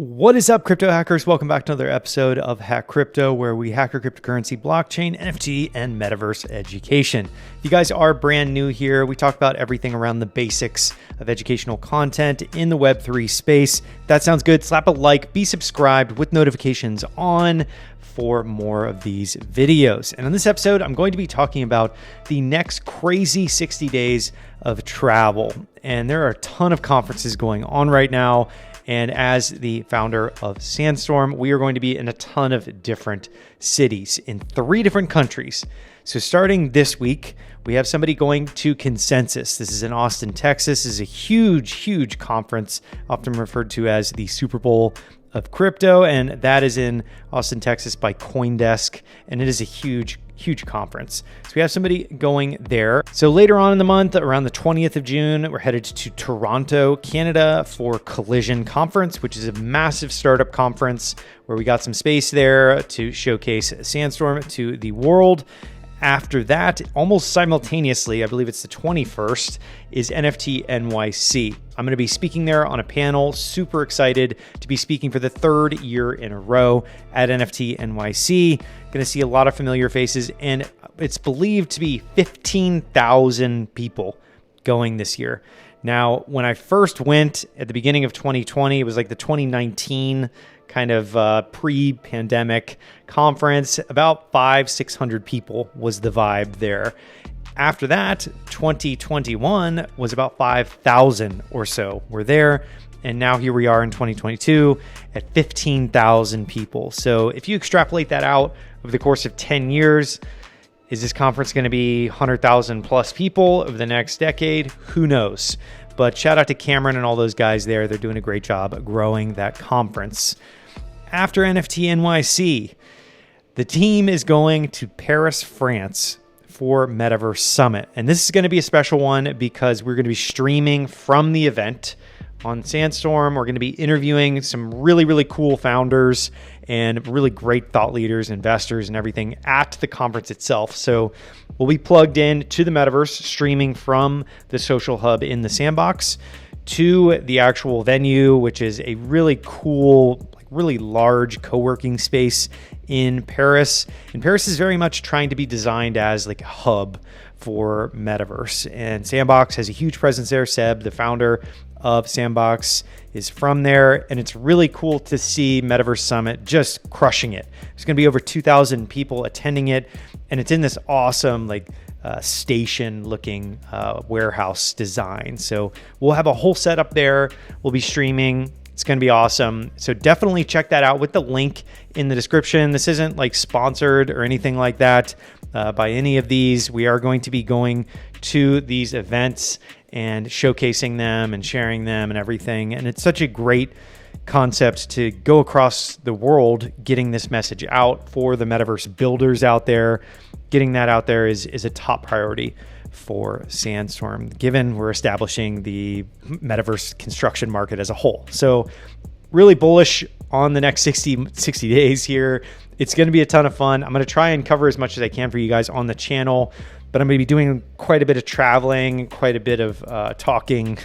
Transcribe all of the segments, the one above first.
What is up, crypto hackers? Welcome back to another episode of Hack Crypto, where we hack your cryptocurrency, blockchain, NFT, and metaverse education. If you guys are brand new here, we talk about everything around the basics of educational content in the Web3 space. If that sounds good, slap a like, be subscribed with notifications on for more of these videos. And on this episode, I'm going to be talking about the next crazy 60 days of travel. And there are a ton of conferences going on right now. And as the founder of Sandstorm, we are going to be in a ton of different cities in 3 different countries. So starting this week, we have somebody going to Consensus. This is in Austin, Texas. This is a huge conference, often referred to as the Super Bowl of crypto. And that is in Austin, Texas by CoinDesk. And it is a huge conference. So we have somebody going there. So later on in the month, around the 20th of June, we're headed to Toronto, Canada for Collision Conference, which is a massive startup conference where we got some space there to showcase Sandstorm to the world. After that, almost simultaneously, I believe it's the 21st, is NFT NYC. I'm going to be speaking there on a panel. Super excited to be speaking for the 3rd year in a row at NFT NYC. Going to see a lot of familiar faces, and it's believed to be 15,000 people going this year. Now, when I first went at the beginning of 2020, it was like the 2019 kind of pre-pandemic conference. About 500-600 people was the vibe there. After that, 2021 was about 5,000 or so were there. And now here we are in 2022 at 15,000 people. So if you extrapolate that out over the course of 10 years, is this conference going to be 100,000 plus people over the next decade? Who knows? But shout out to Cameron and all those guys there. They're doing a great job growing that conference. After NFT NYC, the team is going to Paris, France for Metaverse Summit. And this is going to be a special one because we're going to be streaming from the event on Sandstorm. We're going to be interviewing some really cool founders and really great thought leaders, investors, and everything at the conference itself. So we'll be plugged in to the Metaverse, streaming from the social hub in the Sandbox to the actual venue, which is a really cool, really large co-working space in Paris. And Paris is very much trying to be designed as like a hub for Metaverse. And Sandbox has a huge presence there. Seb, the founder of Sandbox, is from there. And it's really cool to see Metaverse Summit just crushing it. There's going to be over 2,000 people attending it. And it's in this awesome station looking warehouse design. So we'll have a whole setup there. We'll be streaming. It's going to be awesome. So definitely check that out with the link in the description. This isn't like sponsored or anything like that by any of these. We are going to be going to these events and showcasing them and sharing them and everything. And it's such a great concept to go across the world, getting this message out for the metaverse builders out there. Getting that out there is a top priority for Sandstorm, given we're establishing the metaverse construction market as a whole. So really bullish on the next 60 days here. It's going to be a ton of fun. I'm going to try and cover as much as I can for you guys on the channel, but I'm going to be doing quite a bit of traveling, quite a bit of talking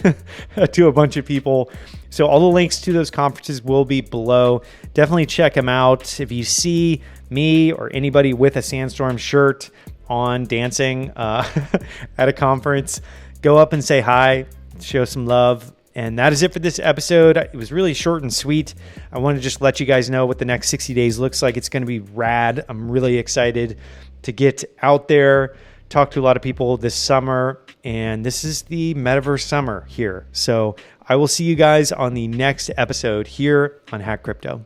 to a bunch of people. So all the links to those conferences will be below. Definitely check them out. If you see me or anybody with a Sandstorm shirt on dancing at a conference, go up and say hi, show some love. And that is it for this episode. It was really short and sweet. I want to just let you guys know what the next 60 days looks like. It's going to be rad. I'm really excited to get out there, talk to a lot of people this summer. And this is the Metaverse summer here. So I will see you guys on the next episode here on Hack Crypto.